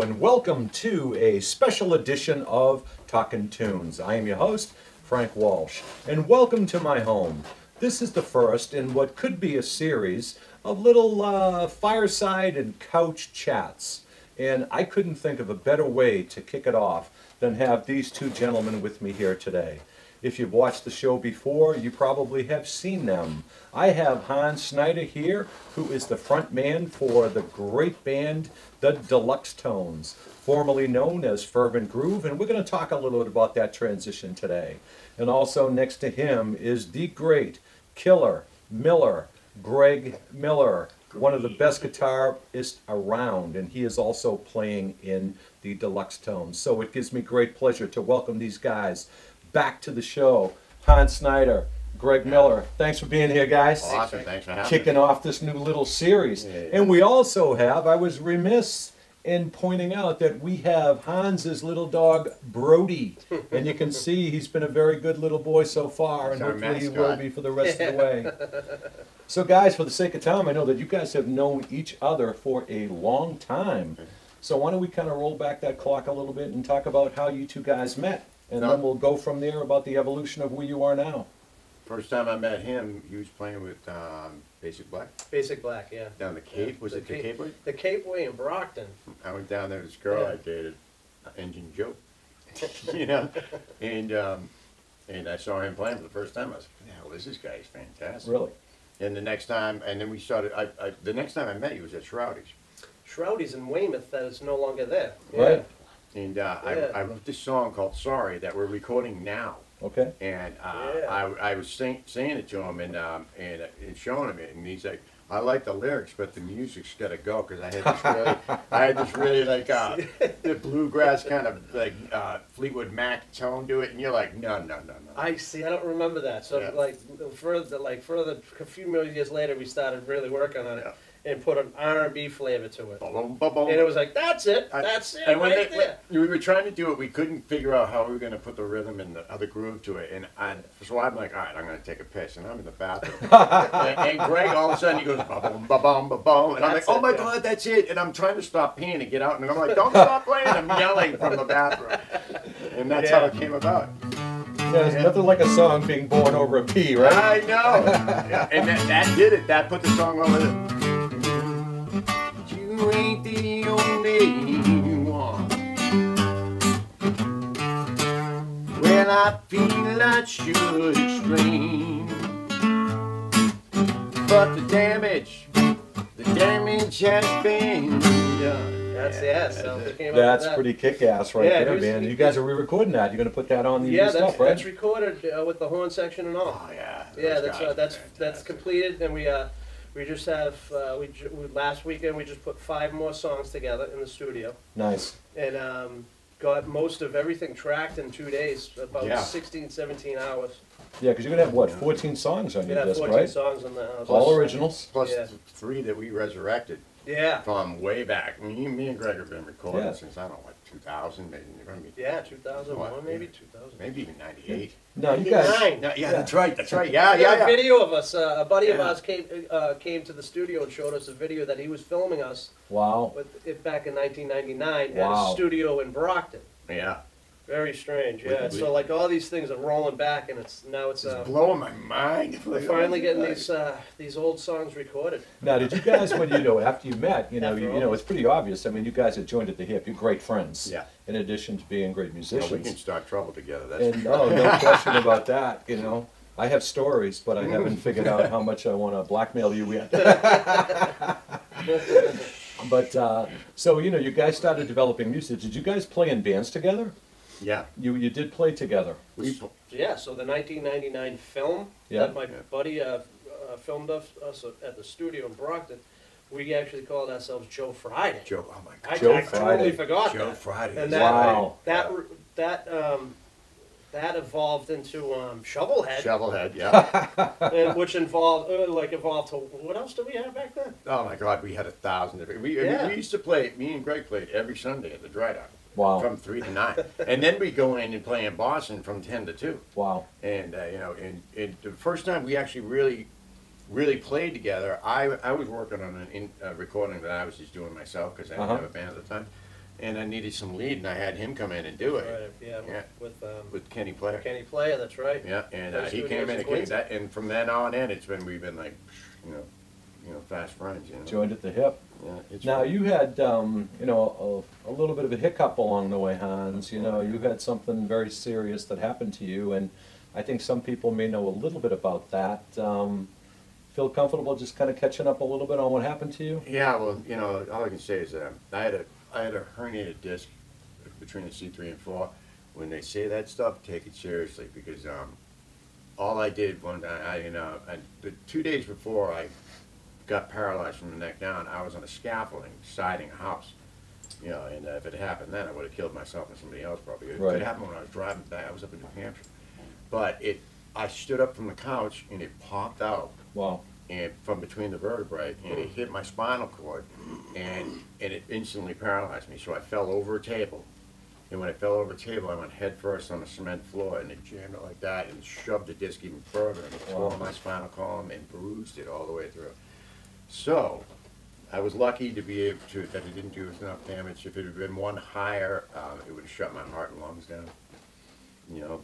and welcome to a special edition of Talkin' Tunes. I am your host, Frank Walsh, and welcome to my home. This is the first in what could be a series of little fireside and couch chats, and I couldn't think of a better way to kick it off than have these two gentlemen with me here today. If you've watched the show before, you probably have seen them. I have Hannes Schneider here, who is the front man for the great band, the Deluxtones, formerly known as Fervent Groove, and we're going to talk a little bit about that transition today. And also next to him is the great Killer Miller, Gregg Miller, one of the best guitarists around, and he is also playing in the Deluxtones. So it gives me great pleasure to welcome these guys back to the show. Hannes Schneider, Gregg Miller, thanks for being here, guys. Awesome, thanks for having me. Kicking off this new little series. And we also have, I was remiss in pointing out that we have Hans's little dog, Brody. And you can see he's been a very good little boy so far, and hopefully he will be for the rest of the way. So guys, for the sake of time, I know that you guys have known each other for a long time. So why don't we kind of roll back that clock a little bit and talk about how you two guys met? And then we'll go from there about the evolution of where you are now. First time I met him, he was playing with Basic Black. Basic Black, yeah. Down the Cape, was it the Cape Way? The Cape Way in Brockton. I went down there with this girl I dated, Engine Joe, you know, and I saw him playing for the first time. I was like, hell, this guy is fantastic. Really? And the next time, and then we started, the next time I met you was at Shroudy's. Shroudy's in Weymouth that is no longer there. Right. And I wrote this song called Sorry that we're recording now. Okay. And I was saying it to him and showing him it, and he's like, I like the lyrics, but the music's got to go, because I had this really like the bluegrass kind of like Fleetwood Mac tone to it, and you're like, no. I see. I don't remember that. So like further, a few million years later, we started really working on it. And put an R&B flavor to it. And it was like, that's it. That's it. And when we were trying to do it, we couldn't figure out how we were going to put the rhythm and the other groove to it. And so I'm like, all right, I'm going to take a piss. And I'm in the bathroom. and Gregg, all of a sudden, he goes, ba-boom, ba-boom, ba-boom. And I'm like, oh my God, that's it. And I'm trying to stop peeing and get out. And I'm like, don't stop playing. I'm yelling from the bathroom. And that's how it came about. Yeah, there's nothing like a song being born over a pee, right? I know. And that did it. That put the song on with it. You ain't the only one. Well, I feel I should explain, but the damage has been done. That's pretty kick-ass right there, man. You guys are re-recording that. You're going to put that on the new stuff, right? Yeah, that's recorded with the horn section and all. Oh yeah. Yeah, that's completed, and we just have, last weekend we just put 5 more songs together in the studio. Nice. And got most of everything tracked in 2 days, about 16, 17 hours. Yeah, because you're going to have, what, 14 songs on your disc, right? 14 songs on the all originals? Plus 3 that we resurrected. Yeah. From way back. Me and Gregg have been recording since, I don't know, what, 2000, maybe. 2001, maybe 2000. Maybe even 98. No, you guys. Yeah, that's right. Yeah. A video of us. A buddy of ours came to the studio and showed us a video that he was filming us. Wow. With it back in 1999 at a studio in Brockton. Yeah. Very strange. Yeah. So like all these things are rolling back, and it's blowing my mind. We're finally getting these old songs recorded. Now, did you guys, when after you met, it's pretty obvious. I mean, you guys had joined at the hip. You're great friends. Yeah. In addition to being great musicians. Well, we can start trouble together. That's no question about that. I have stories, but I haven't figured out how much I want to blackmail you yet. But so you guys started developing music. Did you guys play in bands together? Yeah. You did play together. So the 1999 film that my buddy filmed us at the studio in Brockton, we actually called ourselves Joe Friday. Oh my God. Joe I totally forgot Joe Friday. And that evolved into Shovelhead. Shovelhead, yeah. Which evolved to, what else did we have back then? Oh my God, we had 1,000 different. We used to play. Me and Gregg played every Sunday at the Dry Dock. Wow. From 3 to 9, and then we go in and play in Boston from 10 to 2. Wow. And and the first time we actually really played together, I was working on a recording that I was just doing myself because I didn't have a band at the time, and I needed some lead, and I had him come in and do it. Right, yeah, Yeah. with Kenny Player. Kenny Player, that's right. Yeah, and Those he two came in guys and in came, and from then on in, we've been like, fast friends. Joined at the hip. Yeah, it's Now fun. you had, a little bit of a hiccup along the way, Hans. You had something very serious that happened to you, and I think some people may know a little bit about that. Feel comfortable just kind of catching up a little bit on what happened to you? Yeah, well, all I can say is I had a herniated disc between the C3 and 4. When they say that stuff, take it seriously, because all I did one time, the 2 days before I got paralyzed from the neck down, I was on a scaffolding siding a house. And if it happened then, I would have killed myself and somebody else probably. It could happen when I was driving back. I was up in New Hampshire. But I stood up from the couch and it popped out. Wow. And from between the vertebrae, and it hit my spinal cord, and it instantly paralyzed me. So I fell over a table. And when I fell over a table, I went head first on the cement floor, and it jammed it like that and shoved the disc even further, and it tore my spinal column and bruised it all the way through. So I was lucky to be able to, that it didn't do enough damage. If it had been one higher, it would have shut my heart and lungs down.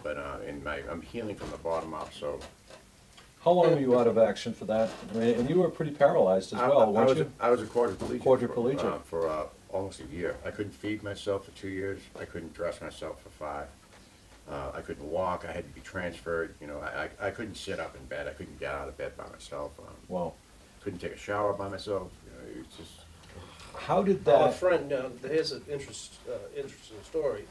But I'm healing from the bottom up, so. How long were you out of action for that? I mean, and you were pretty paralyzed as well, weren't you? I was a quadriplegic. Quadriplegic. For almost a year. I couldn't feed myself for 2 years. I couldn't dress myself for 5. I couldn't walk. I had to be transferred. I couldn't sit up in bed. I couldn't get out of bed by myself. Wow. Couldn't take a shower by myself. It's just. How did A that? friend, here's an interesting story.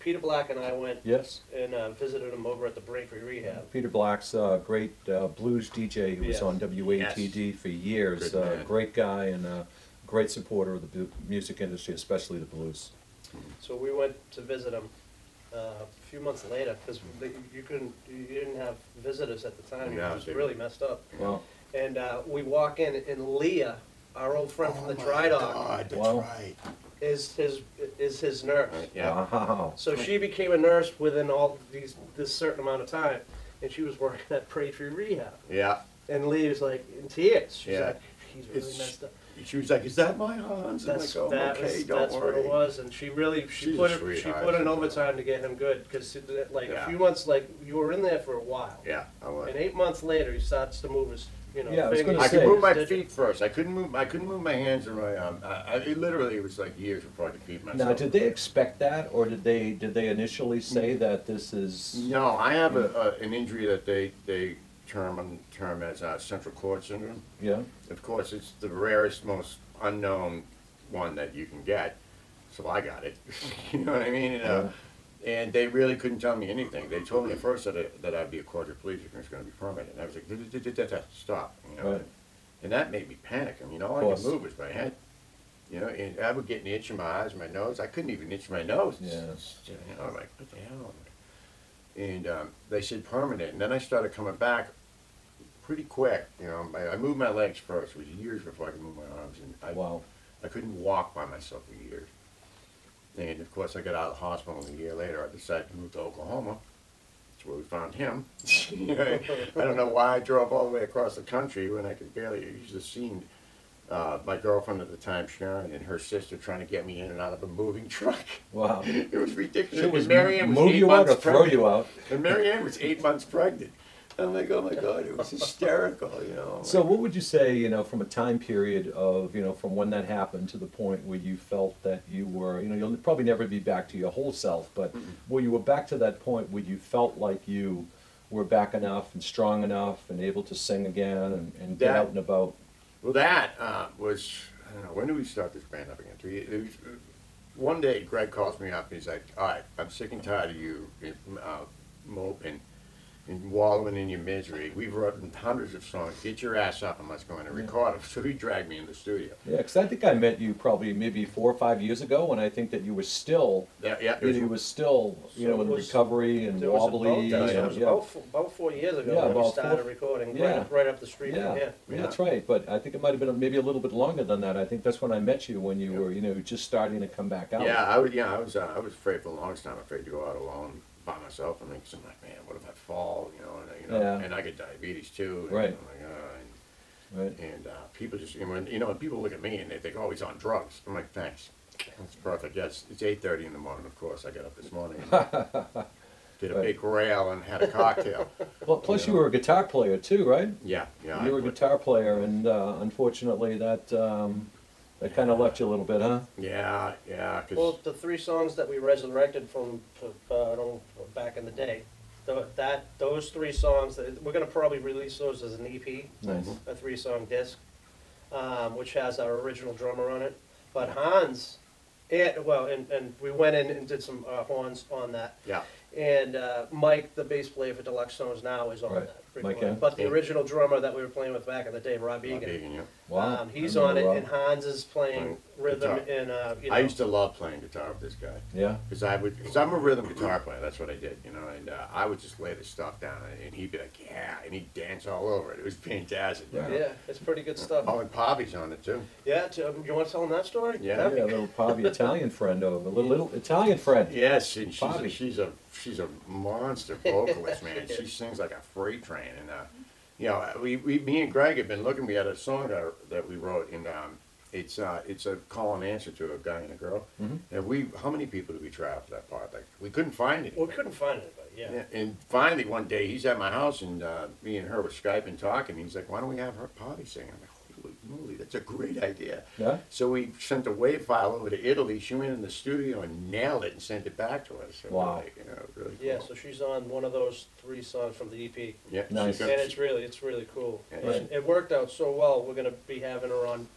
Peter Black and I went Yes. and visited him over at the Braintree Rehab. Peter Black's a great blues DJ who was Yeah. on WATD for years. Good man. Great guy and a great supporter of the music industry, especially the blues. So we went to visit him a few months later, because you didn't have visitors at the time. Yeah, It was really messed up. Wow. And we walk in, and Leah, our old friend from the Dry Dock, God, that's Wow. right. is his nurse. Yeah. Wow. So she became a nurse within this certain amount of time, and she was working at Braintree Rehab. Yeah. And Lee was like in tears. She's Yeah. like, he's really messed up. She was like, "Is that my Hans?" I'm like, "Oh, okay, don't that's worry." what it was, and she She's put a in sweetheart. overtime to get him good, because Yeah. a few months, you were in there for a while, Yeah, I was. and 8 months later he starts to move his Yeah, I was fingers. gonna I could say- move my Did- feet first. I couldn't move my hands or my arm. It literally was like years before I could feed myself. Now, did they expect that, or did they initially say that this is? No, I have an injury that they term as central cord syndrome. Yeah. Of course, it's the rarest, most unknown one that you can get. So I got it. You know what I mean? And they really couldn't tell me anything. They told me at first that I'd be a quadriplegic and it's going to be permanent. And I was like, stop. Right. And that made me panic. I mean, all I could move was my head. And I would get an itch in my eyes, my nose. I couldn't even itch my nose. Yeah. I'm like, what the hell? And they said permanent. And then I started coming back pretty quick. I moved my legs first. It was years before I could move my arms. And Wow. I couldn't walk by myself for years. And of course, I got out of the hospital, and a year later, I decided to move to Oklahoma. That's where we found him. I don't know why I drove all the way across the country when I could barely use the scene. My girlfriend at the time, Sharon, and her sister trying to get me in and out of a moving truck. Wow. It was ridiculous. It was Marianne was move 8 you out or months throw pregnant. you out. And Marianne was 8 months pregnant. I'm like, oh my God, it was hysterical, So what would you say, from a time period of, from when that happened to the point where you felt that you were, you'll probably never be back to your whole self, but where you were back to that point where you felt like you were back enough and strong enough and able to sing again and get out and about? Well, that was, I don't know, when did we start this band up again? One day, Gregg calls me up and he's like, all right, I'm sick and tired of you moping and wallowing in your misery. We've written hundreds of songs. Get your ass up and let's go in and record them. So he dragged me in the studio. Yeah, because I think I met you probably maybe 4 or 5 years ago, and I think that you were still, you were still, in recovery and wobbly. About 4 years ago when we started recording, right up the street from here. Yeah, that's right. But I think it might have been maybe a little bit longer than that. I think that's when I met you, when you were, just starting to come back out. Yeah, I was afraid for the longest time, afraid to go out alone by myself. I'm like, man, what if I fall? And I get diabetes too. And Right. I'm like, and people just, when people look at me and they think, oh, he's on drugs. I'm like, thanks. That's perfect. Yes, it's 8:30 in the morning. Of course, I got up this morning. And did a big rail and had a cocktail. Well, plus you were a guitar player too, right? Yeah, yeah. You were a guitar player, and unfortunately that that kind of left you a little bit, huh? Yeah, yeah. Well, the 3 songs that we resurrected from back in the day, those 3 songs, we're going to probably release those as an EP, Nice. a 3-song disc, which has our original drummer on it. But Hans, and we went in and did some horns on that. Yeah. And Mike, the bass player for Deluxtones now, is on Right. that. Mike, recording. yeah. But the original drummer that we were playing with back in the day, Rob Egan, Egan, yeah. Wow. he's I on it, remember and Hans is playing rhythm. guitar. And I used to love playing guitar with this guy. Yeah. Because I'm a rhythm guitar player. That's what I did, you know. And I would just lay the stuff down, and he'd be like, "Yeah," and he'd dance all over it. It was fantastic. You know? Yeah, it's pretty good stuff. Oh, and Poppy's on it too. Yeah, you want to tell him that story? Yeah. Yeah, a little Bobby Italian friend over, a little Italian friend. Yes, and Bobby. she's a monster vocalist, man. She sings like a freight train, and you know, me and Greg have been looking. We had a song that we wrote, and it's a call and answer to a guy and a girl. Mhm. And how many people did we try for that part? Like we couldn't find it. Well, we couldn't find anybody. Yeah. And finally one day he's at my house, and me and her were Skyping talking. He's like, "Why don't we have her Poppy sing?" I'm like, "Holy moly, that's a great idea." Yeah. So we sent a WAV file over to Italy. She went in the studio and nailed it and sent it back to us. So Wow. like, you know, really cool. Yeah, so she's on one of those 3 songs from the EP. Yeah, Nice. she's And got- it's really cool. Yeah. Right. It worked out so well. We're gonna be having her on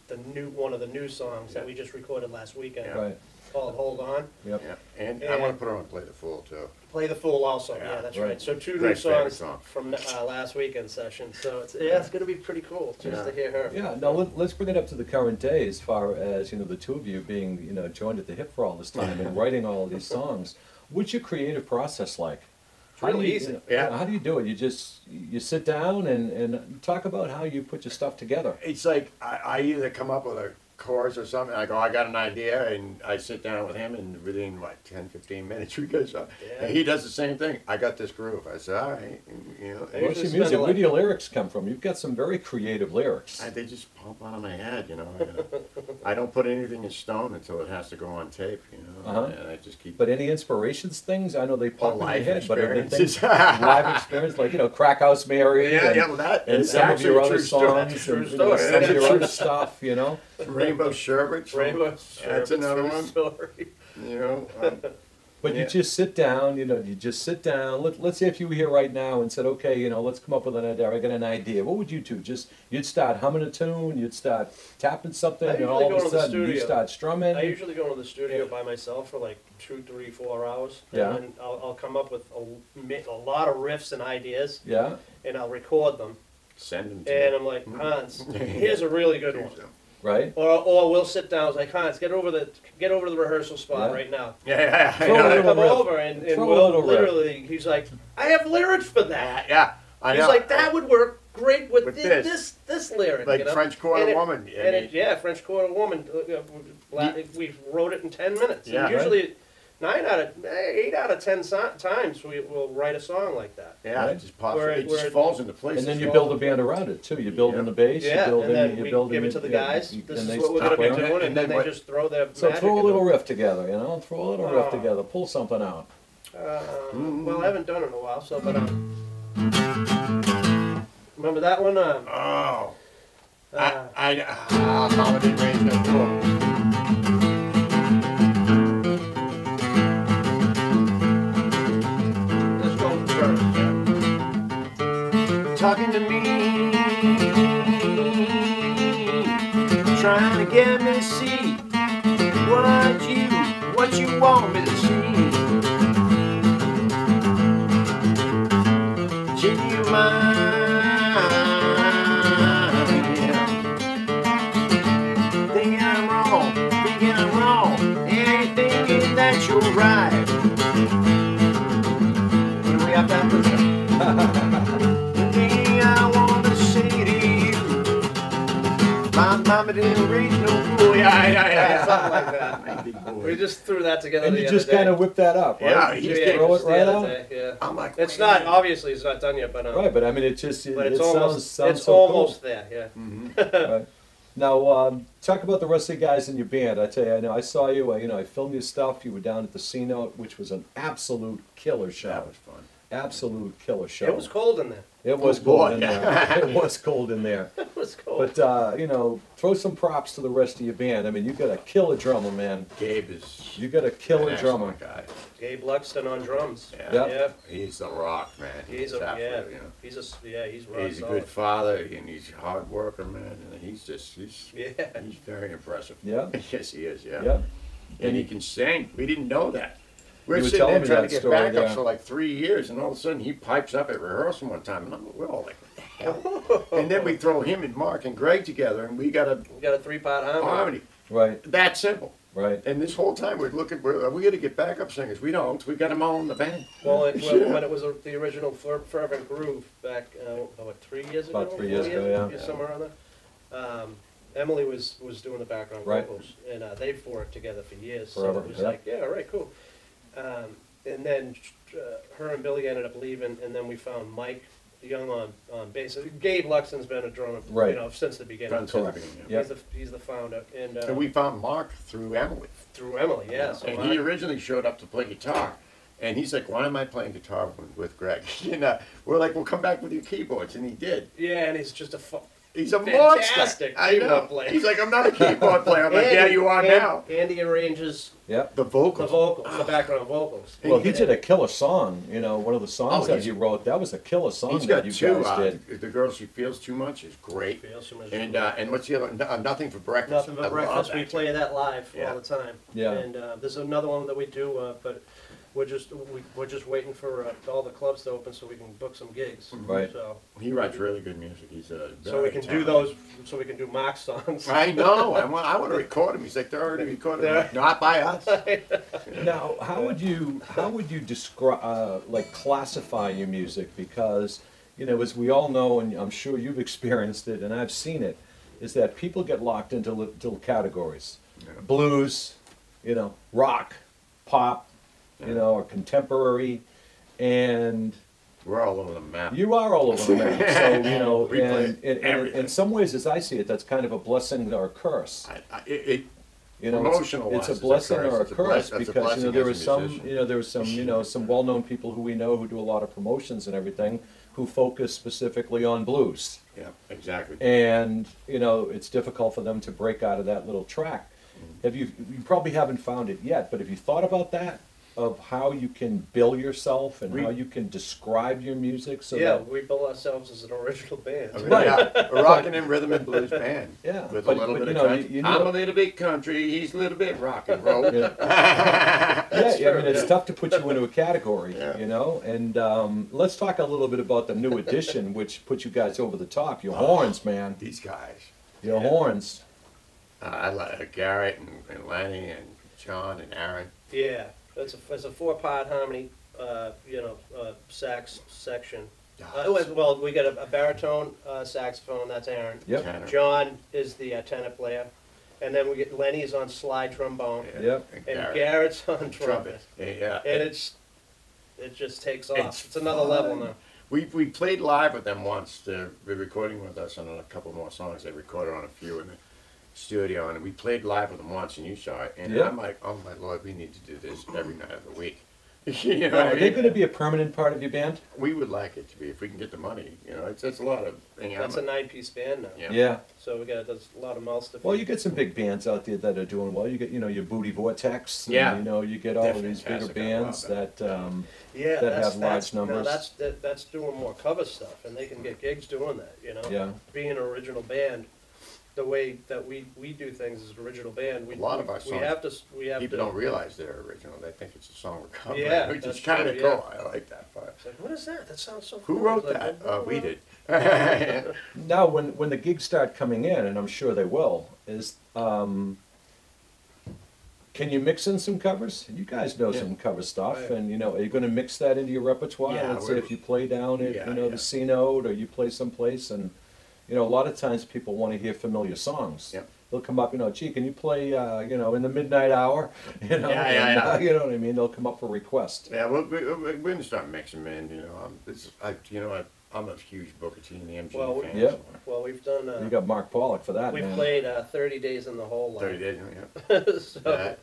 one of the new songs that Yeah. we just recorded last weekend, Yeah. Right. called "Hold On." Yep. yeah. And I want to put her on Play the Fool too. Play the Fool also. Yeah, Yeah, that's right. right. So 2 new Greg's favorite songs song. from last weekend session. So it's gonna be pretty cool just to hear her. Yeah, now let's bring it up to the current day as far as, you know, the 2 of you being, you know, joined at the hip for all this time and writing all of these songs. What's your creative process like? It's really easy. You know, Yeah. How do you do it? You sit down and talk about how you put your stuff together. It's like I either come up with a chorus or something. I go, I got an idea, and I sit down with him, and within 10, 15 minutes we go. So Yeah. he does the same thing. I got this groove. I said, all right, and, you know. I and What's usually your spend music? a lot- Where do your lyrics come from? You've got some very creative lyrics. they just pop out of my head, you know. I don't put anything in stone until it has to go on tape, you know. Uh-huh. And I just keep. But any inspirations, things? I know they pop in your life head, but anything, experiences. live experience, like, you know, Crack House Mary Yeah, and, yeah, well, that and is some of actually your a other true story. songs That's a true and, you know, story. some of That's your a other true- stuff, you know. Rainbow Sherbet. Rainbow. That's another one. Story. You know. But Yeah. you just sit down, you know, you just sit down. Let's say if you were here right now and said, okay, you know, let's come up with an idea. I got an idea. What would you do? You'd start humming a tune, you'd start tapping something, I and usually all go of to a the sudden you studio. start strumming. I usually go to the studio by myself for like 2, 3, 4 hours. Yeah. And then I'll come up with a lot of riffs and ideas, Yeah, and I'll record them. Send them to And me. I'm like, Hans, here's a really good one. right? Or we'll sit down. It's like, Hans, get over to the rehearsal spot Yeah. right now. Yeah, Throw a And I little come riff. over and Throw a we'll little riff. literally. He's like, I have lyrics for that. yeah. I He's know. like, that would work great with, With this lyric. Like you know? French Quarter And it- Woman. I And mean, it, yeah, French Quarter Woman. We wrote it in 10 minutes. Yeah. And usually, 8 out of 10 times we will write a song like that. yeah, Right. it just pops. Where- It where just it- falls into place. And then It's you all- build a band around it too. You build in the bass, Yeah, you build and in, then you we build give in it to the yeah, guys. you- This and is they what we're stop going to be playing. doing, And and then then they what- just throw their So magic throw a in little there. riff together, you know, throw a little riff Oh. together, pull something out. Well, I haven't done it in a while, so but remember that one? Oh. Uh, Mama didn't raise no door. let's go with the verse. Talking to me, trying to get me to see what you want me to see. Genuine, yeah. Thinking I'm wrong, and thinking that you're right. What do we have to have this? The thing I want to say to you, my mama didn't raise no boy. Yeah, something like that. Big boy. We just threw that together. And the you other just day. kind of whip that up, right? Yeah, You you just just throw it the right other out. day, yeah. I'm like, It's wait a not minute. obviously it's not done yet, but Right, but I mean, it just but it it's sounds almost sounds it's so almost there. Yeah. cool. Right. Now, talk about the rest of the guys in your band. I tell you, I know I saw you. I filmed your stuff. You were down at the C-Note, which was an absolute killer show. That was fun. Absolute killer show. It was cold in there. It was cold in there. It was cold in there. It was cold. But throw some props to the rest of your band. I mean, you got a killer drummer, man. Gabe is. You got a killer drummer. Guy. Gabe Luxton on drums. Yeah. He's the rock, man. He's rock He's a good father, and he's a hard worker, man. And he's very impressive. Yeah. Yes, he is. Yeah. Yeah. And he can sing. We didn't know that. We're You were sitting there telling me trying that to get story, backups yeah. for like 3 years, and all of a sudden he pipes up at rehearsal one time, and we're all like, what the hell? And then we throw him and Mark and Greg together, and we got a 3-part harmony. Right. That simple. Right. And this whole time we're looking, are we going to get backup singers? We don't. We got them all in the band. Well, when it was the original Fervent Groove back, 3 years ago? About 3 years ago, yeah. Somewhere around there. Emily was doing the background Right. vocals, and they've worked together for years. Forever, So it was yeah. like, yeah, all right, cool. And then her and Billy ended up leaving, and then we found Mike Young on bass. Gabe Luxton's been a drummer, Right. Since the beginning. From the beginning, yeah. He's the founder, and And we found Mark through Emily. through Emily, yeah. So And Mark- he originally showed up to play guitar. And he's like, why am I playing guitar with Greg? We're like, well, come back with your keyboards. And he did. yeah, and he's just He's a fantastic monster. I keyboard know. player. He's like, I'm not a keyboard player. I'm like, yeah, you are now. Andy arranges Yeah. The vocals. the background vocals. Well, he did a killer song. One of the songs Oh, that he's- he wrote. That was a killer song He's that got you two. guys did. The Girl She Feels Too Much is great. Feels Too Much. And what's the other? Nothing for Breakfast. Nothing I but love breakfast. that. We play that live Yeah. all the time. Yeah. And there's another one that we do, but we're just waiting for all the clubs to open so we can book some gigs. Right. So He writes really good music. He's a we can do those. So we can do Mark's songs. I know. I want to record him. He's like, they're already recorded. I'm like, not by us. Now, how would you describe classify your music? Because as we all know, and I'm sure you've experienced it, and I've seen it, is that people get locked into little categories: blues, rock, pop, or contemporary, and We're all over the map. you are all over the map. So We play and everything. in some ways, as I see it, that's kind of a blessing or a curse. Promotional it's wise, a blessing or a it's a curse that's a because blessing there as was a some musician. there was some some well-known people who we know who do a lot of promotions and everything who focus specifically on blues, Yeah, exactly. and it's difficult for them to break out of that little track. You probably haven't found it yet, but have you thought about that, of how you can bill yourself and how you can describe your music so Yeah, that we bill ourselves as an original band. Right. Yeah, a rockin' and rhythm and blues band. Yeah, With but- a little but, bit you of know, country. you know- I'm a little bit country, he's a little bit rock and roll. Yeah, I true, mean, it's yeah. tough to put you into a category, Yeah. and let's talk a little bit about the new edition, which put you guys over the top. Your horns, man. These guys. Your horns. I like Garrett and Lenny and John and Aaron. Yeah, it's a 4-part harmony, sax section. Well, we got a baritone saxophone. That's Aaron. Yep. Tanner. John is the tenor player, and then we get Lenny's on slide trombone, Yep. and Garrett's on trumpet. Yeah. And it just takes off. It's It's another level now. We played live with them once. They're recording with us on a couple more songs. They recorded on a few in the studio, and we played live with them once, and you saw it. And Yeah. I'm like, oh my Lord, we need to do this every night of the week. Are they going to be a permanent part of your band? We would like it to be if we can get the money. It's a lot of. That's a 9-piece band now. Yeah. Yeah. So there's a lot of mouths to feed. Well, you get some big bands out there that are doing well. You get, your Booty Vortex. And, Yeah. you get all They're of these bigger fantastic. I love bands that. Yeah, that that's, have large that's, numbers. No, that's doing more cover stuff, and they can get gigs doing that. Yeah. Being an original band, the way that we do things as an original band, A lot of our we songs, have People to. don't realize they're original. They think it's a song we're covering. Yeah, which that's is kind of true, cool. I like that part. It's like, what is that? That sounds so. Who cool. wrote It's like, that? We did. Now, when the gigs start coming in, and I'm sure they will, can you mix in some covers? You guys know some cover stuff, Right. and are you going to mix that into your repertoire? Yeah, Let's say we're- if you play down at Yeah, the yeah. C note, or you play someplace, and a lot of times people want to hear familiar songs. Yep. they'll come up, gee, can you play, in the midnight hour, Yeah. You know what I mean? They'll come up for request. Yeah, we're gonna start mixing them in. I'm a huge Booker T and the MG fan. Yeah. Well, we've done. You got Mark Pollock for that, We've man. played 30 Days in the Hole. 30 days, yeah. So,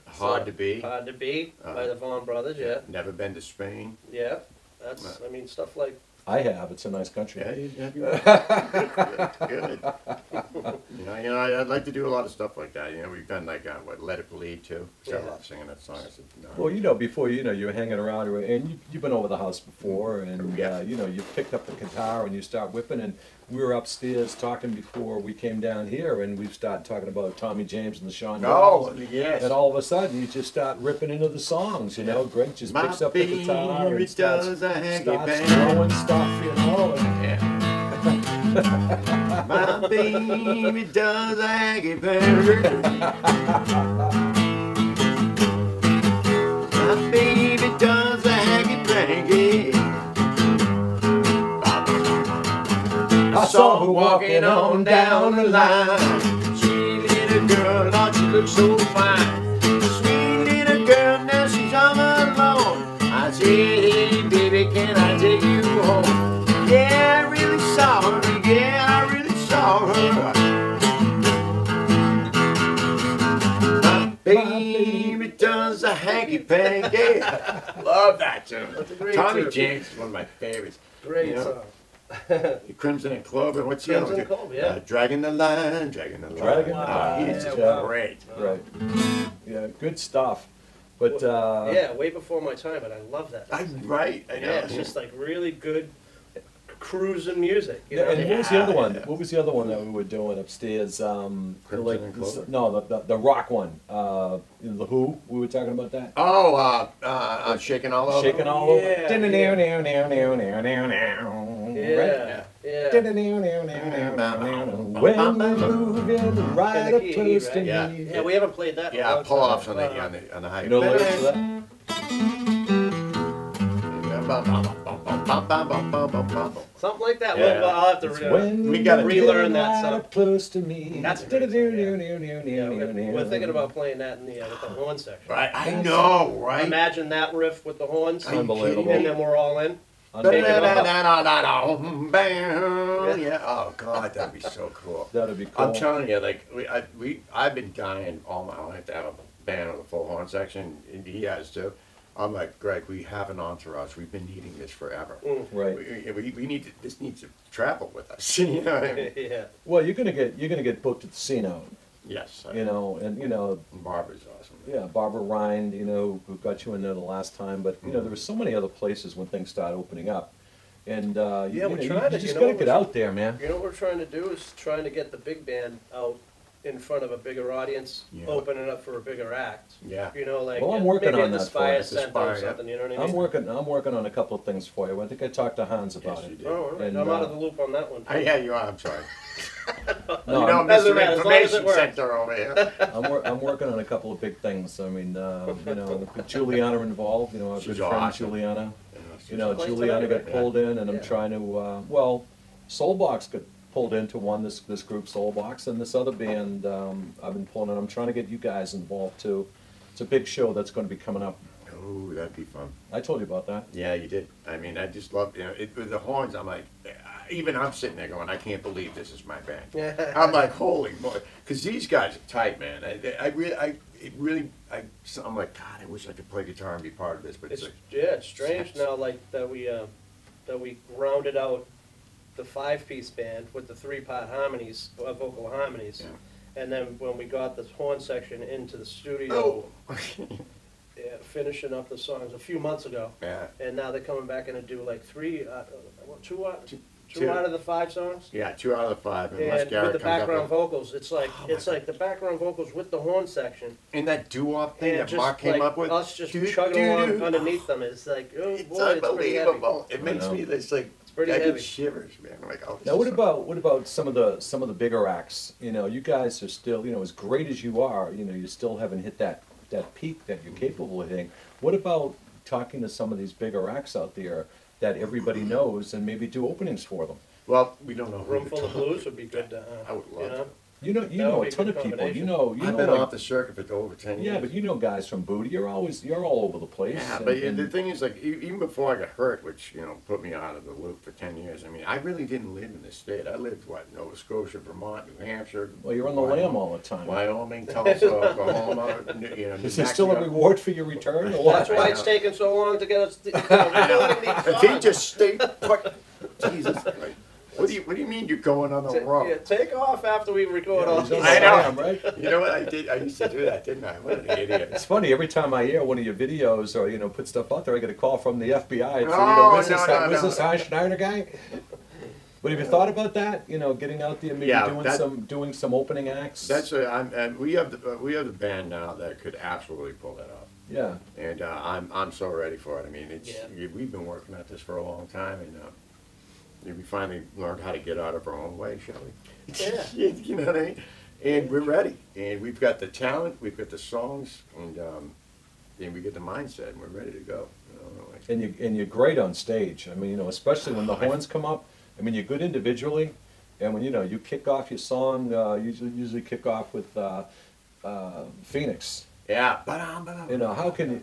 Hard to Be. Hard to Be by the Vaughan Brothers, yeah. Never Been to Spain. Yeah, that's, stuff like. I have. It's a nice country. Yeah, good. I'd like to do a lot of stuff like that. We've done like Let It Bleed too. So I love singing that song. I said, no. Well, before you were hanging around, and you've been over the house before, and you picked up the guitar and you start whipping, and we were upstairs talking before we came down here, and we started talking about Tommy James and the Sean Dolls. Yes. And all of a sudden, you just start ripping into the songs. Greg just picks up the guitar and starts throwing stuff. And, my baby does a hanky panky. My baby does a hanky panky. I saw her walking on down the line. Sweet little girl, Lord, she looks so fine. Sweet little girl, now she's all alone. I said, hey baby, can I take you home? Yeah, I really saw her. Yeah, I really saw her. My baby does a hanky panky. Love that tune. Tommy James is one of my favorites. Great song. Crimson and Clover. What's the other one? Crimson and Clover, yeah. Dragging the Line. Dragging the Line. He's just great. Right. Yeah, good stuff. But way before my time, but I love that. Right. I know. Yeah, it's just like really good cruising music. And what was the other one? What was the other one that we were doing upstairs? Crimson and Clover? No, the rock one. The Who. We were talking about that. Oh, Shaking All Over. Shaking All Over. Yeah. When we move in right up close to me. Yeah, we haven't played that. Yeah, pull offs on the high. You know the lyrics to that? Something like that. Yeah. I'll have to we gotta relearn that right song. up close to me. That's we're thinking about playing that in the with the horn section. Right, I know, right? Imagine that riff with the horns. Unbelievable. And then we're all in. Yeah. Oh God, that'd be so cool. That'd be cool. I'm telling you, like I've been dying all my life to have a band with a full horn section. And he has too. I'm like, Greg, we have an entourage. We've been needing this forever. Right. We need to, this needs to travel with us. You know what I mean? Yeah. Well, you're gonna get booked at the casino. Yes. And Barbara's awesome. Yeah, Barbara Rind, who got you in there the last time. But there were so many other places when things start opening up. And you just gotta get out there, man. You know what we're trying to do is trying to get the big band out in front of a bigger audience, opening up for a bigger act. Yeah. Well, I'm working maybe on at the that Spire for you. Center or something, you know what I mean? I'm working on a couple of things for you. I think I talked to Hans about Yes, you it. did. Oh, all right. And, I'm out of the loop on that one. Yeah, you are. I'm sorry. No, Doesn't Mr. matter, as long as it Information works. Center over here. I'm working on a couple of big things. I mean, with Juliana involved. Our She's good friend awesome. Juliana. She's Juliana got pulled in, and I'm Yeah. trying to. Soulbox got pulled into one. This group Soulbox, and this other band I've been pulling in. I'm trying to get you guys involved too. It's a big show that's going to be coming up. Oh, that'd be fun. I told you about that. Yeah, you did. I mean, I just love with the horns. I'm like, even I'm sitting there going, I can't believe this is my band. I'm like, holy moly, because these guys are tight, man. I'm like, God, I wish I could play guitar and be part of this, but it's like, it's strange now, like that we rounded out the 5-piece band with the 3-part harmonies, vocal harmonies, and then when we got the horn section into the studio. Finishing up the songs a few months ago. Yeah. And now they're coming back in to do like two out of the 5 songs. Yeah, 2 out of the 5. And with the background vocals, it's like the background vocals with the horn section. And that doo-wop thing that Mark came up with. Us just chugging along underneath them. It's like, oh it's boy, unbelievable. It's it makes me it's pretty I heavy. get shivers, man. I'm like, oh. Now, what about some of the bigger acts? You guys are still, as great as you are, you still haven't hit that peak that you're capable of hitting. What about talking to some of these bigger acts out there that everybody knows and maybe do openings for them? Well, we don't know. Room Full of Blues would be good. I would love You know That would a be a ton good of people. combination. I've been off the circuit for over 10 years. Yeah, but you know guys from Booty. You're all over the place. Yeah, and- but and- the thing is, like, even before I got hurt, which, you know, put me out of the loop for 10 years, I mean, I really didn't live in this state. I lived, Nova Scotia, Vermont, New Hampshire. well, you're on the lam all the time. Wyoming, Tulsa, Oklahoma, you know, New Is there still a Mexico. reward for your return? Or what? That's why it's taking so long to get us. If he just stayed put, Jesus Christ. What do you mean you're going on the road? Yeah, take off after we record all He's on these. the I know. lam, right? You know what I did? I used to do that, didn't I? What an idiot. It's funny, every time I hear one of your videos or, put stuff out there, I get a call from the FBI. And say, Oh, where's this, no, where's no. this Hannes Schneider guy? But have you thought about that? Getting out there, maybe Yeah, doing some opening acts? And we have the band now that could absolutely pull that off. Yeah. And I'm so ready for it. I mean, Yeah. we've been working at this for a long time, and we finally learned how to get out of our own way, shall we? Yeah. You know what I mean? And we're ready. And we've got the talent, we've got the songs, and we get the mindset, and we're ready to go. And you're great on stage. I mean, especially when the horns come up. I mean, you're good individually, and when you kick off your song, usually kick off with Phoenix. Yeah. How can you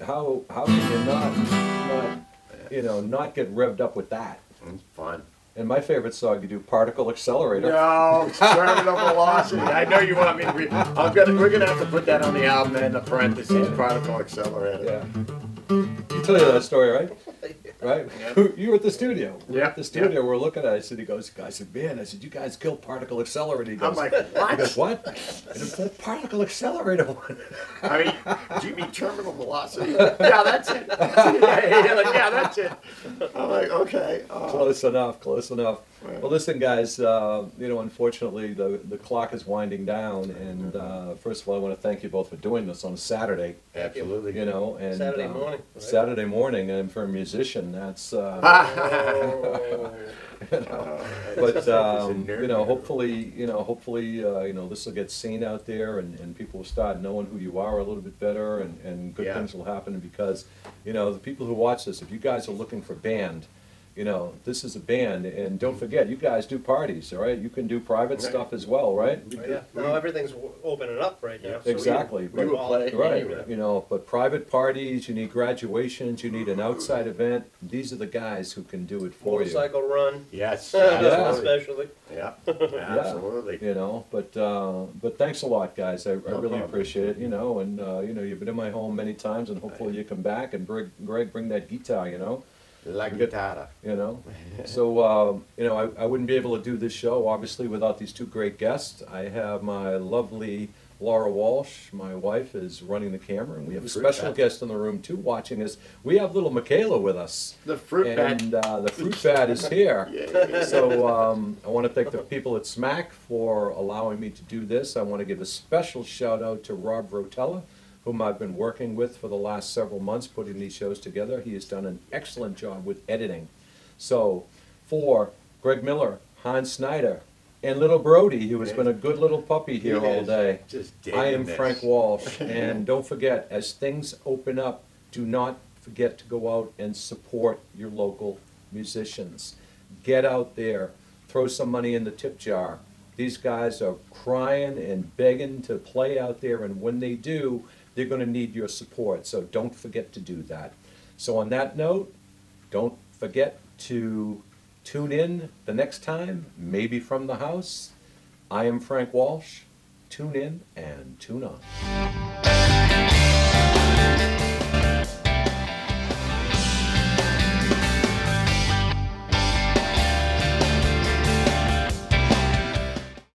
not get revved up with that? It's fun. And my favorite song, you do Particle Accelerator. No, terminal velocity. I know you want me to read. We're gonna have to put that on the album and the parentheses, particle accelerator. Yeah. You tell you that story, right? Right? Yeah. You were at the studio. We were Yeah, at the studio. We're looking at it. I said, I said, man, you guys killed Particle Accelerator. He goes, I'm like, He what? goes, what? And it's that Particle Accelerator one. I mean, do you mean terminal velocity? Yeah, that's it. Yeah, that's it. I'm like, okay. Close enough, close enough. Right. Well, listen, guys, unfortunately, the clock is winding down. And first of all, I want to thank you both for doing this on a Saturday. Absolutely. And Saturday morning, right? Saturday morning, and for a musician, that's. But hopefully, this will get seen out there, and people will start knowing who you are a little bit better, and good things will happen because, the people who watch this, if you guys are looking for band, this is a band, and don't forget, you guys do parties, all right? You can do private stuff as well, right? Yeah. Now everything's opening up right now. so Exactly. we will play Right, anywhere. but private parties, you need graduations, you need an outside event. These are the guys who can do it for you. Motorcycle run, Yes. especially. Yeah. Absolutely. But thanks a lot, guys. I really appreciate it. You've been in my home many times, and hopefully you come back and Greg, bring that guitar. La guitarra. So I wouldn't be able to do this show obviously without these two great guests. I have my lovely Laura Walsh, my wife, is running the camera, and we have a special guest in the room too watching us. We have little Michaela with us. The fruit bat. And the fruit bat is here. Yeah. So I want to thank the people at SMAC for allowing me to do this. I want to give a special shout out to Rob Rotella, whom I've been working with for the last several months putting these shows together. He has done an excellent job with editing. So for Gregg Miller, Hannes Schneider, and little Brody, who has been a good little puppy here all day, I am Frank Walsh. And don't forget, as things open up, do not forget to go out and support your local musicians. Get out there, throw some money in the tip jar. These guys are crying and begging to play out there, and when they do, they're going to need your support, so don't forget to do that. So on that note, don't forget to tune in the next time, maybe from the house. I am Frank Walsh. Tune in and tune on.